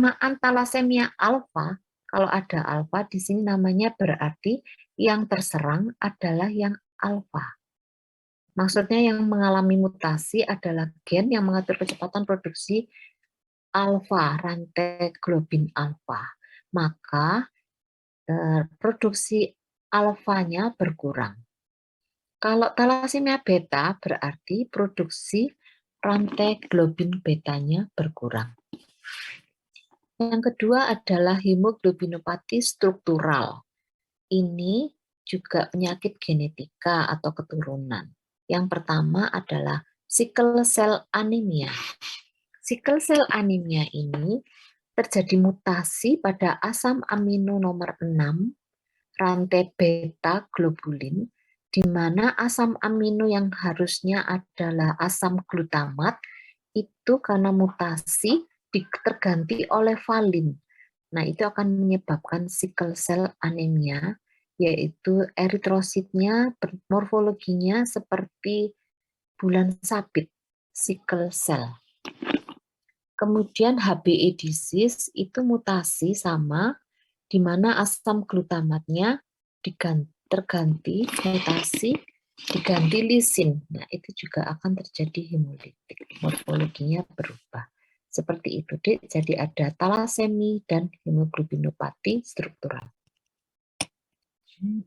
penamaan talasemia alfa, kalau ada alfa di sini namanya berarti yang terserang adalah yang alfa. Maksudnya yang mengalami mutasi adalah gen yang mengatur kecepatan produksi alfa, rantai globin alfa. Maka produksi alfanya berkurang. Kalau talasemia beta berarti produksi rantai globin betanya berkurang. Yang kedua adalah hemoglobinopati struktural. Ini juga penyakit genetika atau keturunan. Yang pertama adalah sickle cell anemia. Sickle cell anemia ini terjadi mutasi pada asam amino nomor 6 rantai beta globulin, di mana asam amino yang harusnya adalah asam glutamat itu karena mutasi terganti oleh valin. Nah, itu akan menyebabkan sickle cell anemia, yaitu eritrositnya, morfologinya seperti bulan sabit, sickle cell. Kemudian HBE disease itu mutasi sama, di mana asam glutamatnya terganti mutasi diganti lisin. Nah, itu juga akan terjadi hemolitik. Morfologinya berubah. Seperti itu, Dek. Jadi ada talasemi dan hemoglobinopati struktural. Nah,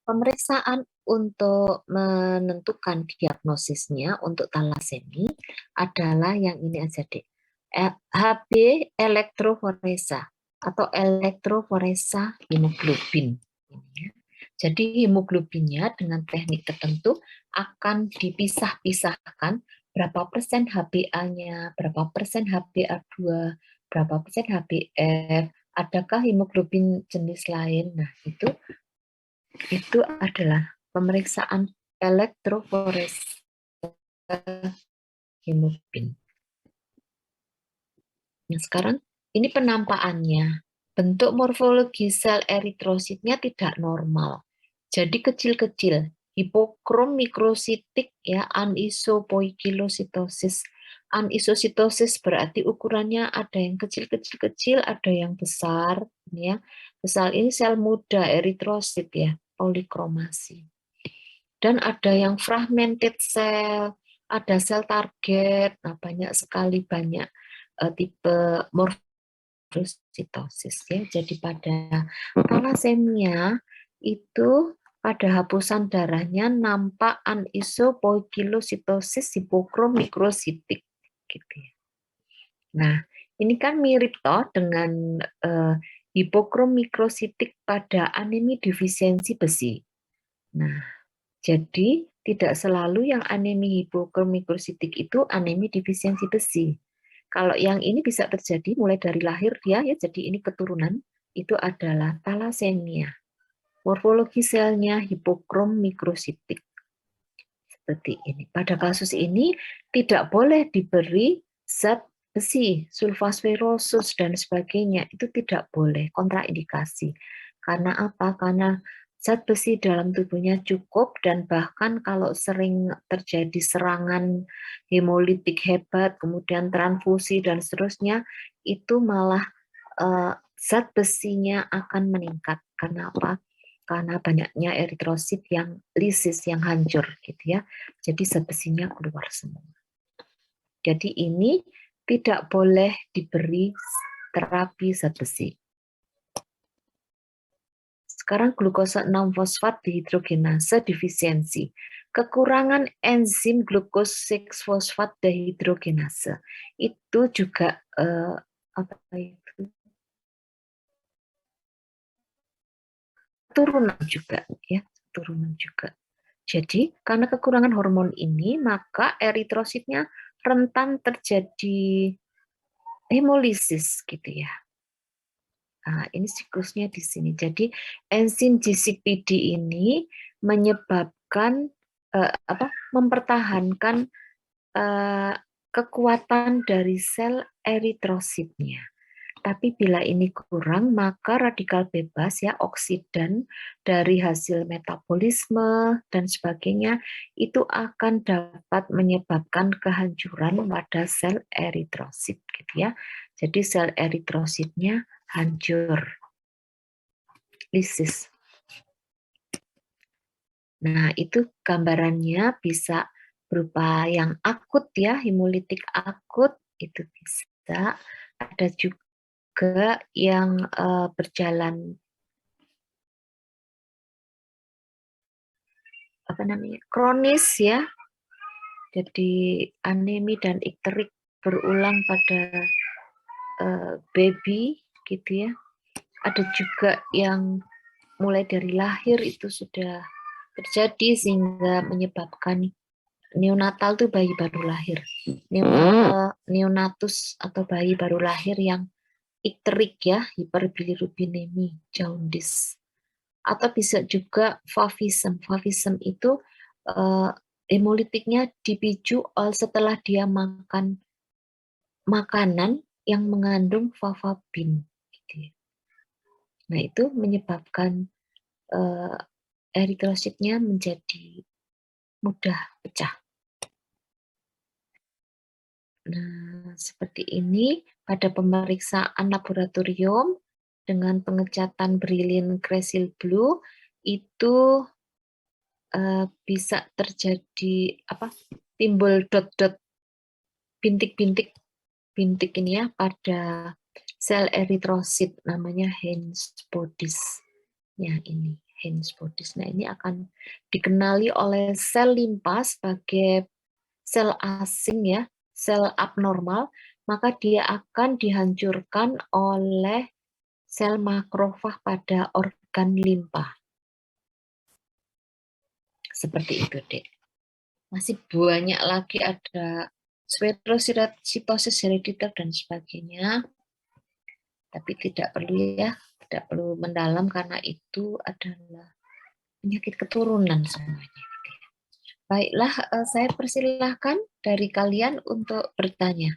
pemeriksaan untuk menentukan diagnosisnya untuk talasemi adalah yang ini aja, Dek. HB elektroforesa atau elektroforesa hemoglobin. Jadi hemoglobinnya dengan teknik tertentu akan dipisah-pisahkan berapa persen HbA-nya, berapa persen HbA2, berapa persen HbF, adakah hemoglobin jenis lain. Nah, itu adalah pemeriksaan elektroforesa hemoglobin. Nah, sekarang ini penampakannya. Bentuk morfologi sel eritrositnya tidak normal. Jadi kecil-kecil, hipokrom mikrositik ya, anisopoikilositosis. Anisositosis berarti ukurannya ada yang kecil-kecil, ada yang besar ya. Besar ini sel muda eritrosit ya, polikromasi. Dan ada yang fragmented cell, ada sel target, nah banyak sekali tipe morfositosis ya. Jadi pada talasemia itu pada hapusan darahnya nampak anisopoikilositosis hipokrom mikrositik gitu ya. Nah, ini kan mirip toh dengan hipokrom mikrositik pada anemi defisiensi besi. Nah, jadi tidak selalu yang anemi hipokrom mikrositik itu anemi defisiensi besi. Kalau yang ini bisa terjadi mulai dari lahir dia ya, jadi ini keturunan, itu adalah talasemia. Morfologi selnya hipokrom mikrositik. Seperti ini. Pada kasus ini tidak boleh diberi zat besi, sulfasferosus dan sebagainya. Itu tidak boleh, kontraindikasi. Karena apa? Karena zat besi dalam tubuhnya cukup dan bahkan kalau sering terjadi serangan hemolitik hebat, kemudian transfusi dan seterusnya, itu malah zat besinya akan meningkat. Karena apa? Karena banyaknya eritrosit yang lisis, yang hancur gitu ya. Jadi zat besinya keluar semua. Jadi ini tidak boleh diberi terapi zat besi. Sekarang glukosa 6-fosfat dehidrogenase defisiensi. Kekurangan enzim glucose 6-fosfat dehidrogenase. Itu juga apa itu? Turunan juga ya, turunan juga. Jadi karena kekurangan hormon ini maka eritrositnya rentan terjadi hemolisis gitu ya. Nah, ini siklusnya di sini. Jadi enzim GCPD ini menyebabkan mempertahankan kekuatan dari sel eritrositnya. Tapi bila ini kurang, maka radikal bebas ya oksidan dari hasil metabolisme dan sebagainya itu akan dapat menyebabkan kehancuran pada sel eritrosit gitu ya. Jadi sel eritrositnya hancur, lisis. Nah, itu gambarannya bisa berupa yang akut ya, hemolitik akut itu bisa. Ada juga yang berjalan kronis ya. Jadi anemi dan ikterik berulang pada baby gitu ya. Ada juga yang mulai dari lahir itu sudah terjadi sehingga menyebabkan neonatal tuh bayi baru lahir. Neonatus atau bayi baru lahir yang ikterik ya, hiperbilirubinemi, jaundice. Atau bisa juga favisem. Favisem itu hemolitiknya dipicu setelah dia makan makanan yang mengandung fafabin. Gitu. Nah itu menyebabkan eritrositnya menjadi mudah pecah. Nah seperti ini pada pemeriksaan laboratorium dengan pengecatan berilin kresil blue itu bisa terjadi timbul dot-dot bintik-bintik ini ya pada sel eritrosit namanya Heinz bodies. Ya ini Heinz bodies. Nah ini akan dikenali oleh sel limpa sebagai sel asing ya, sel abnormal, maka dia akan dihancurkan oleh sel makrofag pada organ limpa. Seperti itu, Dek. Masih banyak lagi, ada spherocytosis herediter dan sebagainya. Tapi tidak perlu ya, tidak perlu mendalam karena itu adalah penyakit keturunan semuanya. Baiklah, saya persilahkan dari kalian untuk bertanya.